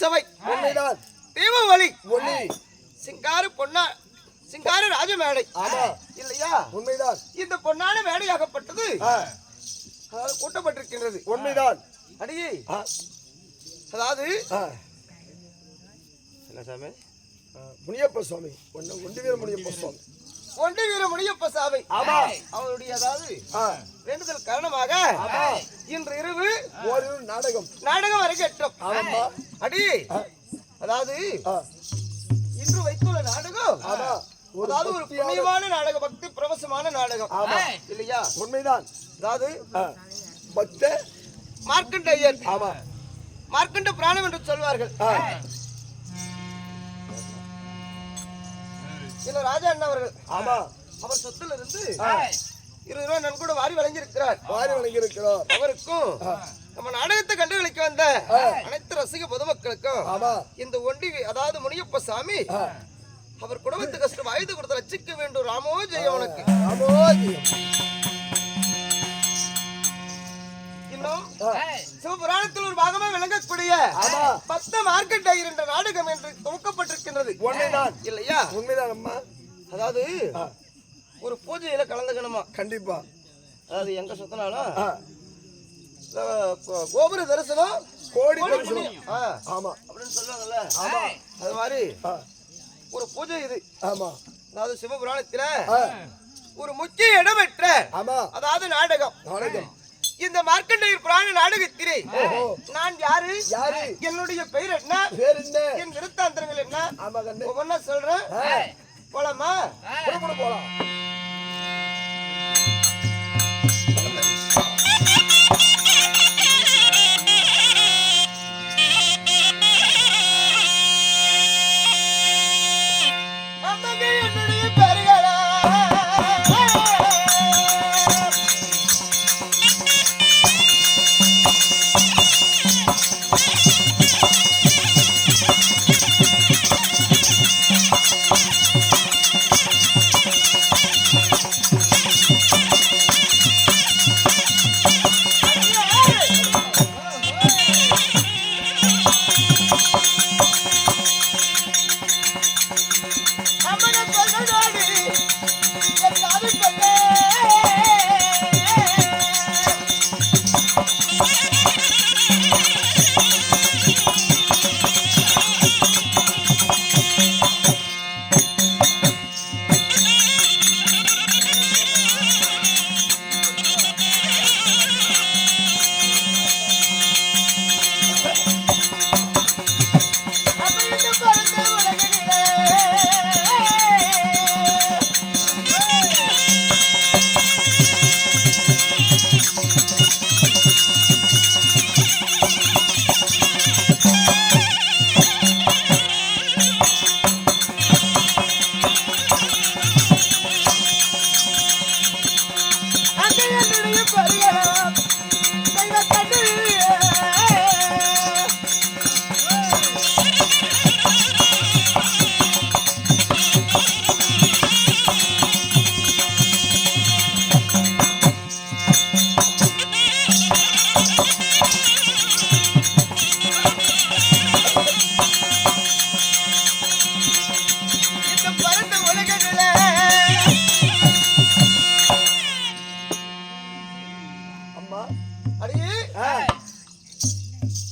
சபை உண்மைதான். தீபவழி ஒளி சிங்கார பொன்னா சிங்கார ராஜ மேடை இல்லையா? உண்மைதான். இந்த பொன்னான மேடையாகப்பட்டது கூட்டப்பட்டிருக்கின்றது. உண்மைதான். அடியே அதாவது என்ன சாமி? முனியப்ப சுவாமி, ஒண்டி வீர முனியப்ப சுவாமி, ஒண்டி வீர முனியப்ப சாமி. ஆமா, அவருடைய அதாவது வேண்டுதல் காரணமாக இன்று இரவு ஒரு நாடகம் அரங்கேற்றம். ஆமா அடி அதாவது இன்று வைத்துள்ள நாடகம் அதாவது ஒரு புண்ணியமான நாடகம், பக்தி பிரவசமான நாடகம். ஆமா இல்லையா? உண்மைதான். அதாவது பக்த மார்க்கண்டேயர், ஆமா மார்க்கண்ட பிராணம் என்று சொல்வார்கள். இல்ல ராஜா அண்ணா அவர்கள், ஆமா அவர் சொத்துல இருந்து 20 ரூபாய் நன்கூட வாரி வழங்கியிருக்கிறார். அவருக்கும் நம்ம நாடகத்தை கண்டுகளிக்க வந்த அனைத்து ரசிக பொதுமக்களுக்கும் இந்த ஒண்டி அதாவது முனியப்ப சாமி அவர் குடும்பத்து கஷ்டம் வாய்ந்து கொடுத்து ரசிக்க வேண்டும். ராமோ ஜெயம் உனக்கு. இன்னும் சிவபுராணத்தில் ஒரு பாகமா விளங்கக்கூடிய பக்த மார்க்கண்டேயர் என்ற நாடகம் என்று துவக்கப்பட்டிருக்கின்றது. உண்மைதான் இல்லையா? உண்மைதான் அம்மா. அதாவது ஒரு பூஜையில கலந்துக்கணுமா? கண்டிப்பா. அதாவது எங்க சுத்தினாலும் கோபுர தரிசனம் கோடி தரிசனம். ஆமா அப்படின்னு சொல்லுவாங்கல்ல. ஆமா, அது மாதிரி ஒரு பூஜை இது. ஆமா, அதாவது சிவபுராணத்துல ஒரு முக்கிய இடம்பெற்ற அதாவது நாடகம். இந்த மார்க்கண்டேயர் புராண நாடகத்திலே நான் யாரு, என்னுடைய பெயர் என்ன, என் விருத்தாந்தரங்கள் என்ன ஒவ்வொன்னா சொல்றேன். போலாமா? போலாம்.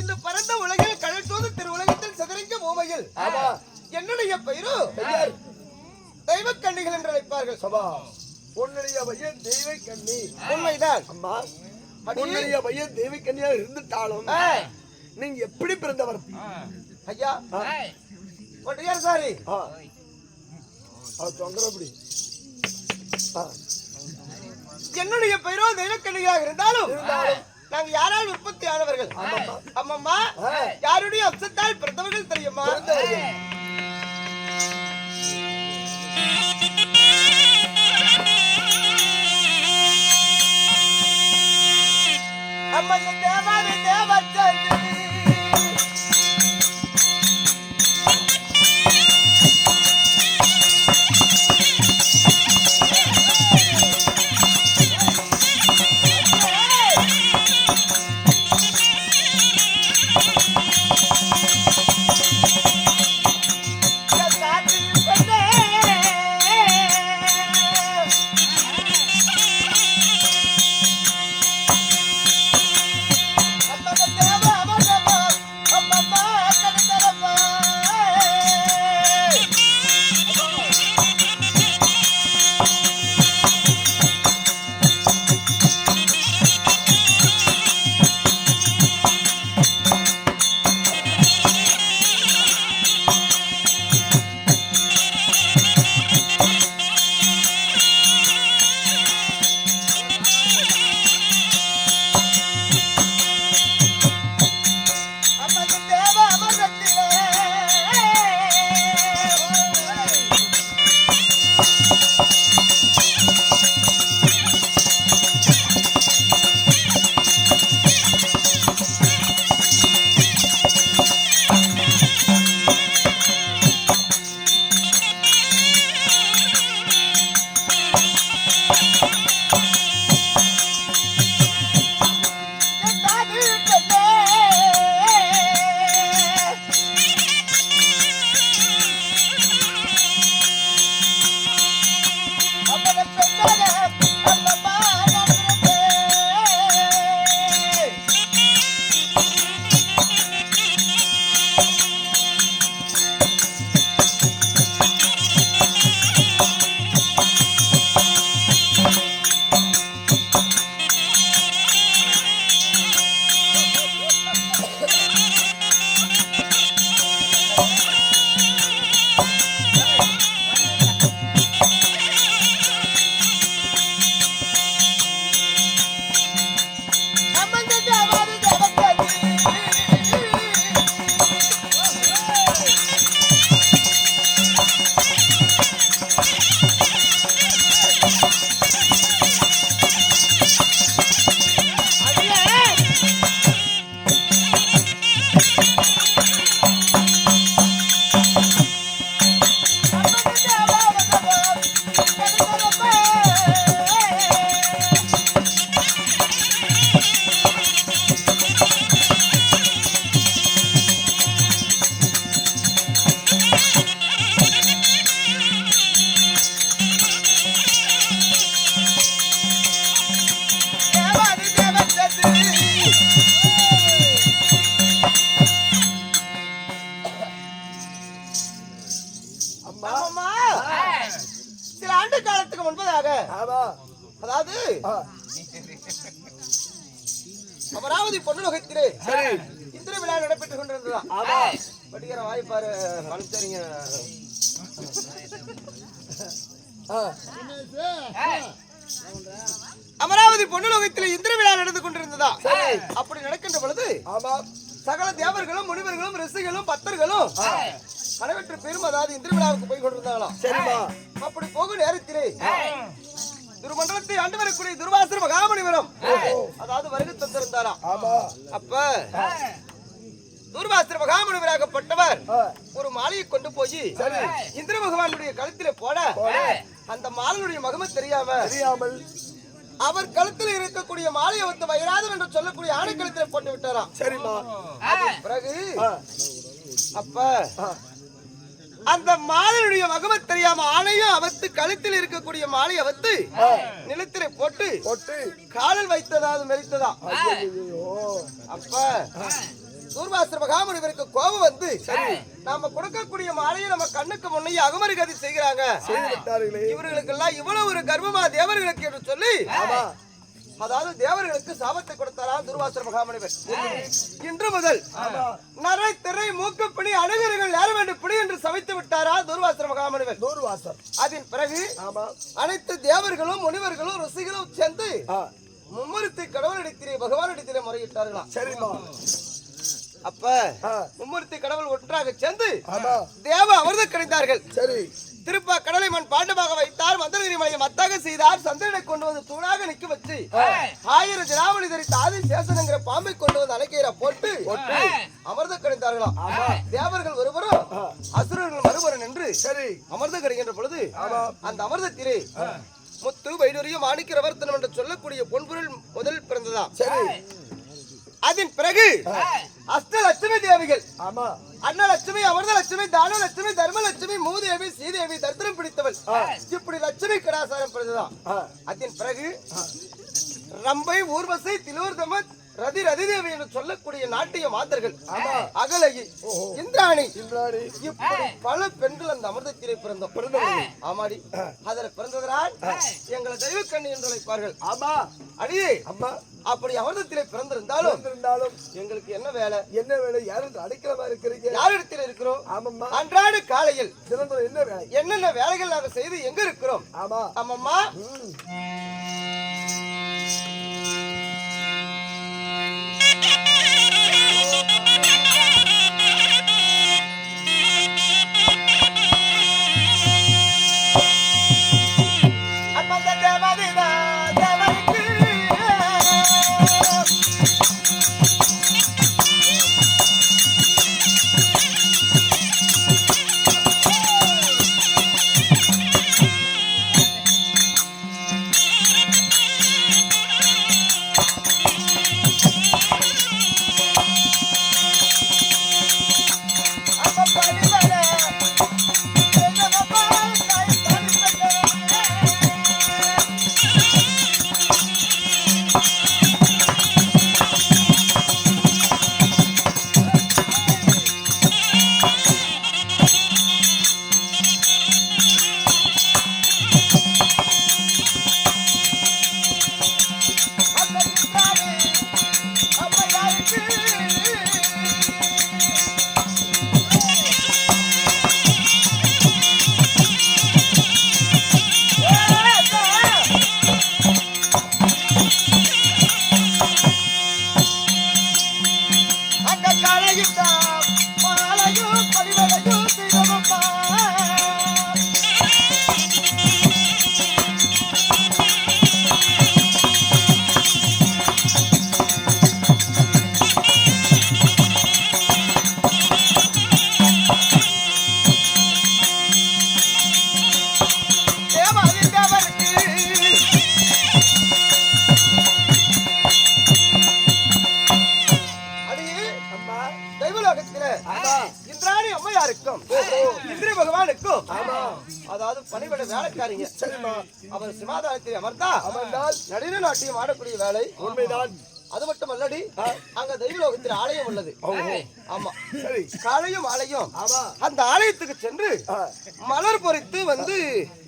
இந்த பரந்த உலகில் கடல் தூது திருவுலகத்தில் சதுரங்க பூமையில் என்னுடைய பெயரு தெய்வ கண்ணிகள் என்று அழைப்பார்கள். சபா உன்னுடைய பையன் தெய்வ கண்ணி. உண்மைதான் அம்மா. உன்னுடைய பையன் தெய்வ கண்ணியா இருந்துட்டாலும் நீங்க எப்படி பிறந்தவர் ஐயா? ஒட்டியார் சாரி தொங்கரப்படி. என்னுடைய பெயரோ தெய்வ கண்ணிகளாக இருந்தாலும் நாங்க யாரால் உற்பத்தி ஆனவர்கள்? அம்மம்மா, யாருடைய அம்சத்தால் பிறந்தவர்கள் தெரியுமா? அம்மன் தேவாரி தேவச்சந்தி பொழுது அமராவதி பொன்னுலகத்திலே இந்திர விழா நடைபெற்றுக் கொண்டிருந்ததா படிக்கிற வாய்ப்பாரு மனுஷரிங்க அமராவதி பொன்னுலகத்திலே இந்திர விழா நடந்து கொண்டிருந்ததா அப்படி நடக்கின்ற பொழுது சகல தேவர்களும் முனிவர்களும் ரிஷிகளும் பக்தர்களும் அனைவற்று பெரும் அதாவது இந்திர விழாவுக்கு போய் கொண்டிருந்தாங்களாம். சரிமா அப்படி போகும் நேரத்திலே திருமண்டலத்தை ஆண்டு வரக்கூடிய துர்வாசர மகாமுனிவரம் அதாவது வருகை தந்திருந்தாராம். அப்ப துர்வாசர மகாமுனிவராகப்பட்டவர் ஒரு மாலையை கொண்டு போய் இந்திர பகவானுடைய கழுத்திலே போட அந்த மாலையுடைய மகிமை தெரியாமல் அவர் கழுத்தில் இருக்கக்கூடிய மாலையை வந்து வயிறாதன் என்று சொல்லக்கூடிய ஆணை கழுத்திலே போட்டு விட்டாராம். சரிமா பிறகு அப்ப அந்த மாலையுடைய மகிமை தெரியாம ஆணையும் அவத்து கழுத்தில் இருக்கக்கூடிய மாலையை அவத்து நிலத்திலே போட்டு காலில் வைத்ததாவது மெரித்ததா. அப்ப துர்வாசர மகாமுனிவருக்கு கோபம் வந்து நாம கொடுக்கக்கூடிய மாலையை நம்ம கண்ணுக்கு முன்னையே அகமரிகதி செய்கிறாங்க இவர்களுக்கு எல்லாம் இவ்வளவு ஒரு கர்வமா தேவர்களுக்கு என்று சொல்லி அதாவது தேவர்களுக்கு சாபத்தை கொடுத்தாரா துர்வாசர மகாமுனிவர். இன்று முதல் நரை திரை மூக்குப்பிடி அணுகர்கள் யார வேண்டும் பிடி என்று சமைத்து விட்டாரா துர்வாசர மகாமுனிவர். அதன் பிறகு அனைத்து தேவர்களும் முனிவர்களும் ரிஷிகளும் சேர்ந்து மும்மூர்த்தி கடவுளிடத்திலே பகவானிடத்திலே முறையிட்டார்களாம். சரிமா அப்ப மும்மூர்த்தி கடவுள் ஒன்றாக சேர்ந்து தேவ அமிர்தம் கிடைத்தார்கள். சரி திருப்பா கடலை மண் பாண்டமாக வைத்தார் மந்திரகிரி மலையை மத்தாக செய்தார் சந்திரனை கொண்டு வந்து தூணாக நிக்க வச்சு 1000 ஜனாவளி தரித்த ஆதி சேசனங்கிற பாம்பை கொண்டு வந்து அணைக்கீரை போட்டு அமிர்தம் கிடைத்தார்களாம். தேவர்கள் ஒருவரும் அசுரர்கள் மறுபுறம் என்று சரி அமிர்தம் கிடைக்கின்ற பொழுது அந்த அமிர்தத்திலே முத்து வைடூரியம் மாணிக்கரவர்த்தனம் என்று சொல்லக்கூடிய பொன்பொருள் முதல் பிறந்ததா. சரி அதன் பிறகு அஷ்டலட்சுமி தேவிகள் அன்னலட்சுமி அமிர்தலட்சுமி தானலட்சுமி தர்மலட்சுமி மூதேவி ஸ்ரீதேவி தரித்திரம் பிடித்தவள் இப்படி லட்சுமி கடாசாரம் பிறந்ததான். அதன் பிறகு ரம்பை ஊர்வசை திலோர்தம ரதி ரதிதேவி என்று சொல்லக்கூடிய நாட்டிய மாதர்கள் அகலகி இந்திராணி இப்படி பல பெண்கள் அந்த அமிர்தத்திலே பிறந்தவர்கள். ஆமாடி அதில் பிறந்ததனால் எங்களை தெய்வ கண்ணி என்று அழைப்பார்கள். ஆமா அடியே அம்மா அப்படி அமிர்தத்திலே பிறந்திருந்தாலும் எங்களுக்கு என்ன வேலை யாரும் அடைக்கிற மாதிரி இருக்கிறீங்க யாரிடத்தில் இருக்கிறோம். ஆமாம்மா அன்றாட காலையில் என்ன வேலை என்னென்ன வேலைகள் நாங்கள் செய்து எங்க இருக்கிறோம். ஆமா ஆமாம்மா இந்திராணி அம்மையாருக்கும் இந்திர பகவானுக்கும் அதாவது பணிபட வேலைக்காரிங்க. அவர் சிமாதானத்தில் அமர்ந்தால் நடின நாட்டியம் ஆடக்கூடிய வேலை உண்மைதான். அது மட்டும் அல்லடி அங்க தெய்வலோகத்தில் ஆலயம் உள்ளது. ஆமா சரி காலையும் ஆலயம். ஆமா அந்த ஆலயத்துக்கு சென்று மலர் பொறித்து வந்து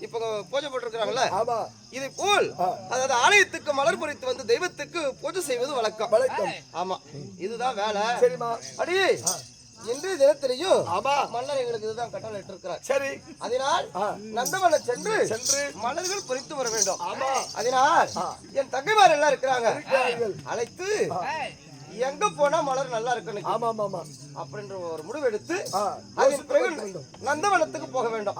இப்ப பூஜை போட்டிருக்கிறாங்கல்ல. ஆமா இதை போல் அதாவது ஆலயத்துக்கு மலர் பொறித்து வந்து தெய்வத்துக்கு பூஜை செய்வது வழக்கம். வழக்கம். ஆமா இதுதான் வேலை. சரிமா அடி இன்றைய தினத்திலையும் ஆமா மன்னர் எங்களுக்கு இதுதான் கட்டளை இட்டிருக்கிறார். சரி அதனால் நந்தவனம் சென்று மலர்கள் பொறித்து வர வேண்டும். ஆமா அதனால் என் தங்கைமார் எல்லாம் இருக்கிறாங்க, இருக்கிறார்கள். அழைத்து எங்க போனா மலர் நல்லா இருக்கணும் ஆமா ஆமா அப்படின்ற ஒரு முடிவு எடுத்து அதன் பிறகு நந்தவனத்துக்கு போக வேண்டும்.